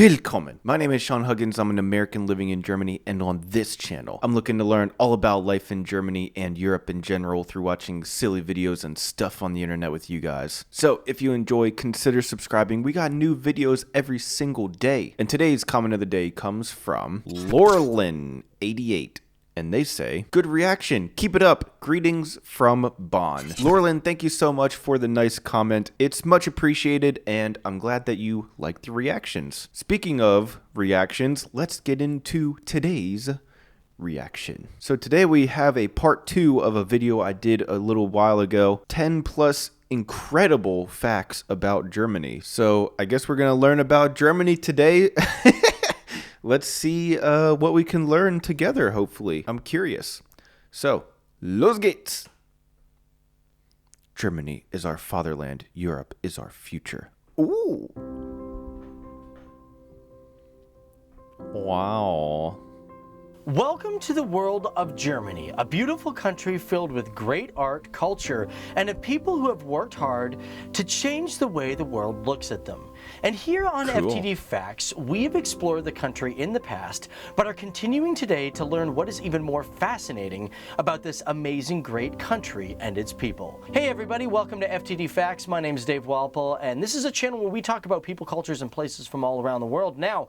Willkommen! My name is Sean Huggins. I'm an American living in Germany, and on this channel, I'm looking to learn all about life in Germany and Europe in general through watching silly videos and stuff on the internet with you guys. So, if you enjoy, consider subscribing. We got new videos every single day. And today's comment of the day comes from Laurelin88. And they say, good reaction, keep it up, greetings from Bonn. Laurelin, thank you so much for the nice comment. It's much appreciated, and I'm glad that you like the reactions. Speaking of reactions, let's get into today's reaction. So today we have a part 2 of a video I did a little while ago, 10 plus incredible facts about Germany. So I guess we're gonna learn about Germany today. Let's see what we can learn together, hopefully. I'm curious. So, los geht's! Germany is our fatherland. Europe is our future. Ooh! Wow. Welcome to the world of Germany, a beautiful country filled with great art, culture, and of people who have worked hard to change the way the world looks at them. And here on FTD Facts, we've explored the country in the past, but are continuing today to learn what is even more fascinating about this amazing, great country and its people. Hey everybody, welcome to FTD Facts. My name is Dave Walpole, and this is a channel where we talk about people, cultures, and places from all around the world. Now,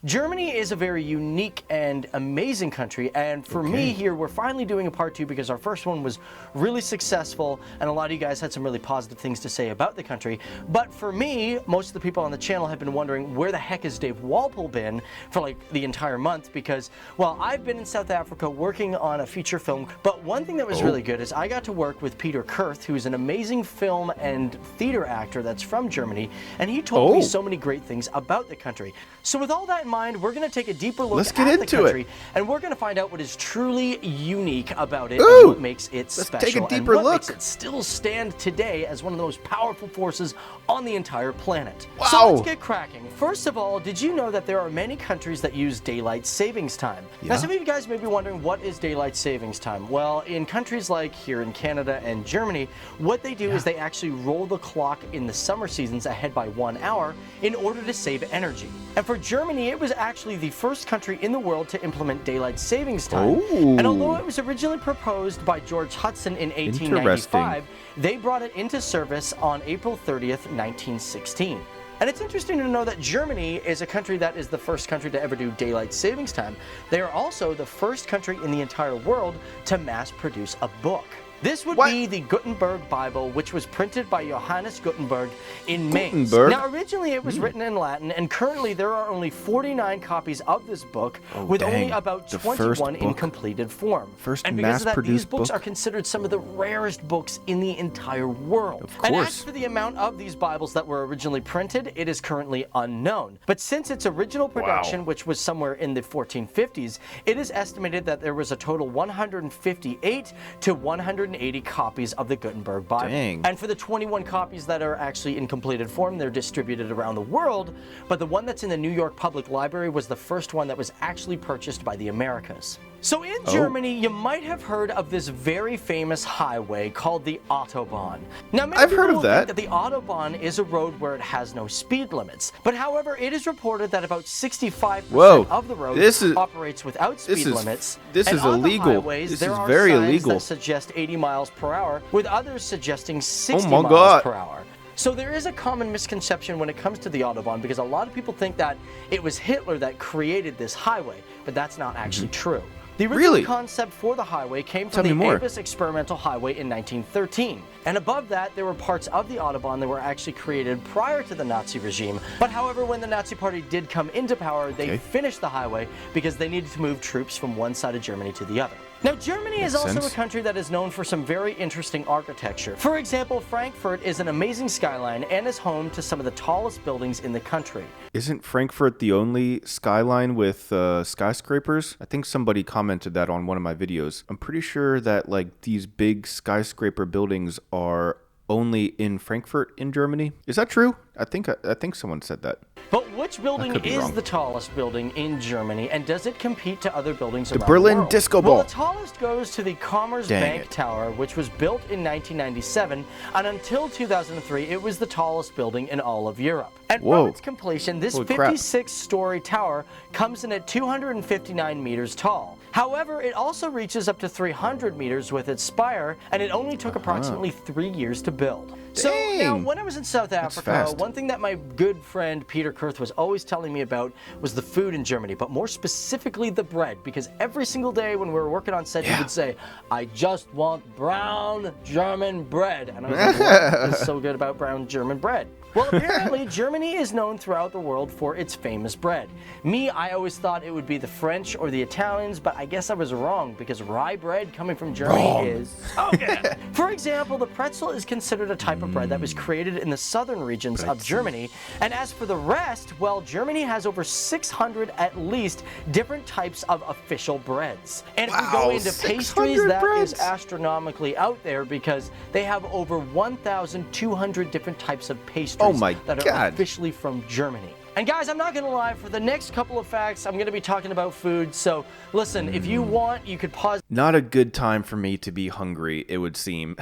Germany is a very unique and amazing country, and for me here, we're finally doing a part 2 because our first one was really successful, and a lot of you guys had some really positive things to say about the country. But for me, most of the people on the channel have been wondering, where the heck has Dave Walpole been for like the entire month? Because, well, I've been in South Africa working on a feature film, but one thing that was really good is I got to work with Peter Kurth, who's an amazing film and theater actor that's from Germany, and he told me so many great things about the country. So with all that in mind, we're going to take a deeper look at the country, and we're going to find out what is truly unique about it and what makes it special, and what makes it still stand today as one of the most powerful forces on the entire planet. Wow. So let's get cracking. First of all, did you know that there are many countries that use daylight savings time? Now, some of you guys may be wondering, what is daylight savings time? Well, in countries like here in Canada and Germany, what they do is they actually roll the clock in the summer seasons ahead by 1 hour in order to save energy. And for Germany, it was actually the first country in the world to implement daylight savings time. And although it was originally proposed by George Hudson in 1895, they brought it into service on April 30th, 1916. And it's interesting to know that Germany is a country that is the first country to ever do daylight savings time. They are also the first country in the entire world to mass produce a book. This would be the Gutenberg Bible, which was printed by Johannes Gutenberg in Mainz. Now, originally it was written in Latin, and currently there are only 49 copies of this book, with only about 21 in completed form. And because of that, these books are considered some of the rarest books in the entire world. And as for the amount of these Bibles that were originally printed, it is currently unknown. But since its original production, which was somewhere in the 1450s, it is estimated that there was a total 158 to 180 copies of the Gutenberg Bible. And for the 21 copies that are actually in completed form, they're distributed around the world, but the one that's in the New York Public Library was the first one that was actually purchased by the Americas. So in Germany, you might have heard of this very famous highway called the Autobahn. Now, many people will think that the Autobahn is a road where it has no speed limits. But however, it is reported that about 65% of the road operates without speed limits. This is illegal. This is very illegal. That suggest 80 miles per hour, with others suggesting 60 miles per hour. So there is a common misconception when it comes to the Autobahn, because a lot of people think that it was Hitler that created this highway, but that's not actually true. The original concept for the highway came from the Avis Experimental Highway in 1913. And above that, there were parts of the Autobahn that were actually created prior to the Nazi regime. But however, when the Nazi Party did come into power, they finished the highway because they needed to move troops from one side of Germany to the other. Now, Germany is also a country that is known for some very interesting architecture. For example, Frankfurt is an amazing skyline and is home to some of the tallest buildings in the country. Isn't Frankfurt the only skyline with skyscrapers? I think somebody commented that on one of my videos. I'm pretty sure that like these big skyscraper buildings are only in Frankfurt in Germany. Is that true? I think someone said that. But which building could be is wrong. the tallest building in Germany, and does it compete to other buildings around Berlin the world? Disco Well, Ball. the tallest goes to the Commerce Dang Bank it. Tower, which was built in 1997, and until 2003, it was the tallest building in all of Europe. And Whoa. from its completion, this Holy crap. 56-story tower comes in at 259 meters tall. However, it also reaches up to 300 meters with its spire, and it only took approximately 3 years to build. So now, Dang. when I was in South Africa, fast. one thing that my good friend Peter Kurth was always telling me about was the food in Germany, but more specifically the bread, because every single day when we were working on set, he would say, "I just want brown German bread." And I was like, what is so good about brown German bread? Well, apparently, Germany is known throughout the world for its famous bread. Me, I always thought it would be the French or the Italians, but I guess I was wrong, because rye bread coming from Germany is so good. For example, the pretzel is considered a type of bread that was created in the southern regions of Germany. And as for the rest, well, Germany has over 600 at least different types of official breads. And if we go Wow, into 600 pastries, that breads. is astronomically out there, because they have over 1,200 different types of pastries Oh my that are God. officially from Germany. And guys, I'm not gonna lie, for the next couple of facts, I'm gonna be talking about food. So listen, if you want, you could pause Not a good time for me to be hungry, it would seem.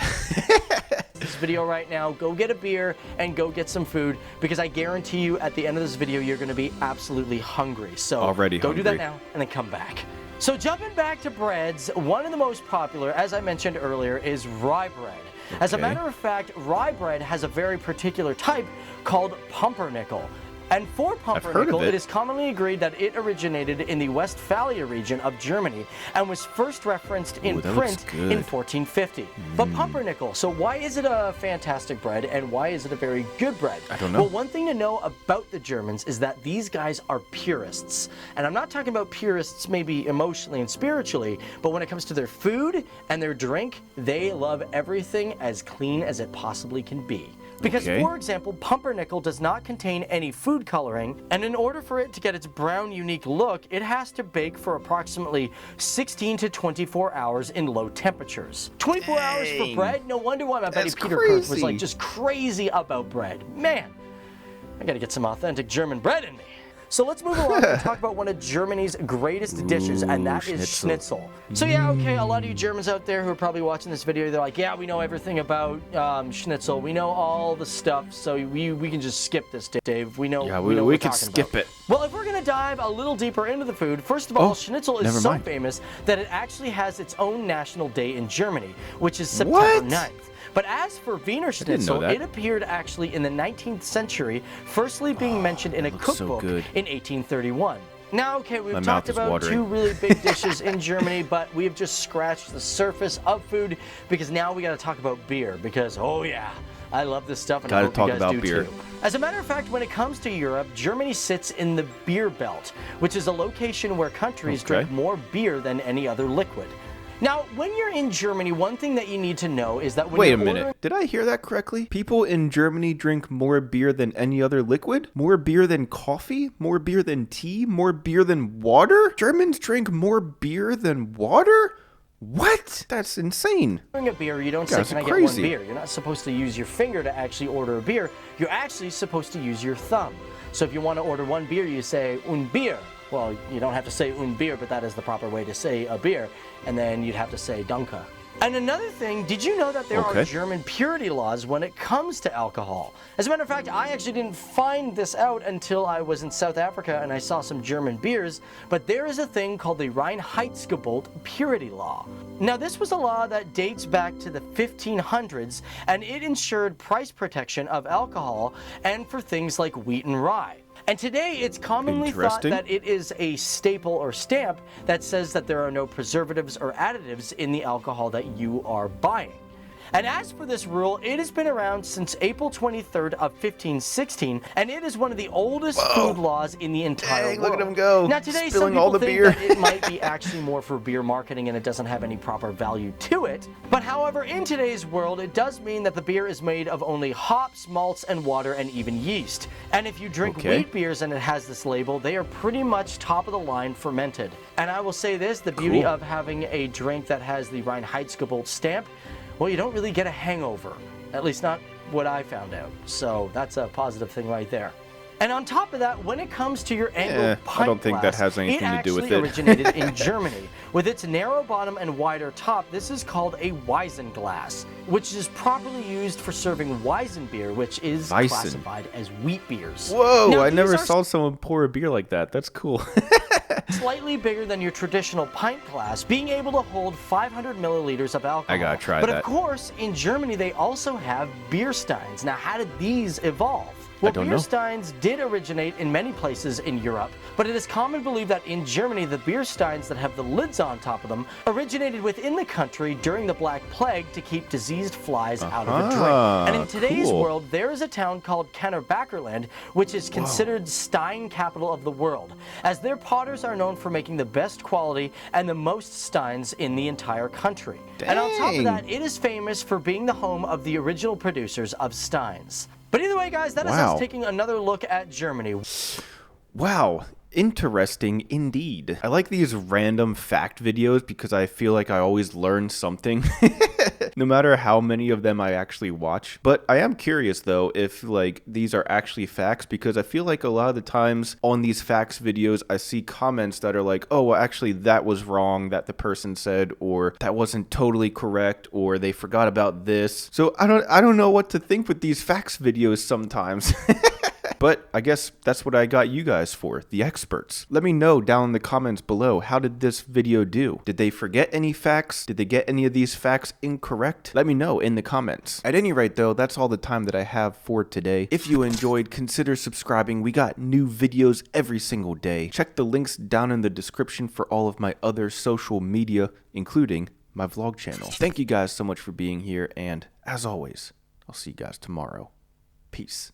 this video right now, go get a beer and go get some food, because I guarantee you at the end of this video, you're gonna be absolutely hungry. So Already go do that hungry. now and then come back. So jumping back to breads, one of the most popular, as I mentioned earlier, is rye bread. As a Okay. matter of fact, rye bread has a very particular type called pumpernickel. And for heard of pumpernickel, it. it is commonly agreed that it originated in the Westphalia region of Germany and was first referenced in Ooh, that looks print good. in 1450. But pumpernickel, so why is it a fantastic bread and why is it a very good bread? I don't know. Well, one thing to know about the Germans is that these guys are purists. And I'm not talking about purists maybe emotionally and spiritually, but when it comes to their food and their drink, they love everything as clean as it possibly can be. Because, Okay. for example, pumpernickel does not contain any food coloring, and in order for it to get its brown, unique look, it has to bake for approximately 16 to 24 hours in low temperatures. 24 hours for Dang. bread? No wonder why my buddy That's Peter Kurth was crazy. like just crazy about bread. Man, I gotta get some authentic German bread in me. So let's move along and talk about one of Germany's greatest dishes, and that is schnitzel. So yeah, okay, a lot of you Germans out there who are probably watching this video, they're like, yeah, we know everything about schnitzel. We know all the stuff, so we can just skip this, Dave. We know, Yeah, we know what we we're could talking skip about. it. Well, if we're gonna dive a little deeper into the food, first of all, Oh, schnitzel is never so mind. famous that it actually has its own national day in Germany, which is September What? 9th. But as for Wiener know Schnitzel, that. it appeared actually in the 19th century, firstly being mentioned in a that looks so cookbook good. in 1831. Now, okay, we've My mouth talked is about watering. two really big dishes in Germany, but we have just scratched the surface of food, because now we got to talk about beer, because, oh yeah, I love this stuff, and I Gotta hope talk you guys about do beer. too. As a matter of fact, when it comes to Europe, Germany sits in the beer belt, which is a location where countries Okay. drink more beer than any other liquid. Now, when you're in Germany, one thing that you need to know is that when Wait you're a minute. ordering Did I hear that correctly? People in Germany drink more beer than any other liquid? More beer than coffee? More beer than tea? More beer than water? Germans drink more beer than water? What? That's insane. a beer, you don't say, Guys can I are get one crazy. beer? You're not supposed to use your finger to actually order a beer. You're actually supposed to use your thumb. So if you want to order one beer, you say, un Bier. Well, you don't have to say un Bier, but that is the proper way to say a beer. And then you'd have to say Danke. And another thing, did you know that there are Okay. German purity laws when it comes to alcohol? As a matter of fact, I actually didn't find this out until I was in South Africa and I saw some German beers, but there is a thing called the Reinheitsgebot purity law. Now, this was a law that dates back to the 1500s, and it ensured price protection of alcohol and for things like wheat and rye. And today, it's commonly thought Interesting. that it is a staple or stamp that says that there are no preservatives or additives in the alcohol that you are buying. And as for this rule, it has been around since April 23rd of 1516, and it is one of the oldest food laws in the entire Dang, world. look at him go, Now today, some spilling people all the think beer. that it might be actually more for beer marketing and it doesn't have any proper value to it. But however, in today's world, it does mean that the beer is made of only hops, malts, and water, and even yeast. And if you drink Okay. wheat beers and it has this label, they are pretty much top of the line fermented. And I will say this, the beauty Cool. of having a drink that has the Reinheitsgebot stamp, well, you don't really get a hangover. At least not what I found out. So that's a positive thing right there. And on top of that, when it comes to your angled pint I don't think that glass, has anything to do with it. It actually originated in Germany. With its narrow bottom and wider top, this is called a Weissenglas, which is properly used for serving Weizenbier, which is classified as wheat beers. Whoa, now, I never saw someone pour a beer like that. That's cool. Slightly bigger than your traditional pint glass, being able to hold 500 milliliters of alcohol. I gotta try that. But of course, in Germany, they also have beer steins. Now, how did these evolve? Well, beer steins did originate in many places in Europe, but it is common belief that in Germany, the beer steins that have the lids on top of them originated within the country during the Black Plague to keep diseased flies out of a drink. And in today's world, there is a town called Kennerbackerland, which is considered stein capital of the world, as their potters are known for making the best quality and the most steins in the entire country. Dang. And on top of that, it is famous for being the home of the original producers of steins. But either way, guys, that is us taking another look at Germany. Wow. Interesting indeed. I like these random fact videos because I feel like I always learn something, no matter how many of them I actually watch. But I am curious though if like these are actually facts, because I feel like a lot of the times on these facts videos I see comments that are like, oh, well, actually that was wrong that the person said, or that wasn't totally correct, or they forgot about this. So I don't know what to think with these facts videos sometimes. But I guess that's what I got you guys for, the experts. Let me know down in the comments below, how did this video do? Did they forget any facts? Did they get any of these facts incorrect? Let me know in the comments. At any rate though, that's all the time that I have for today. If you enjoyed, consider subscribing. We got new videos every single day. Check the links down in the description for all of my other social media, including my vlog channel. Thank you guys so much for being here, and as always, I'll see you guys tomorrow. Peace.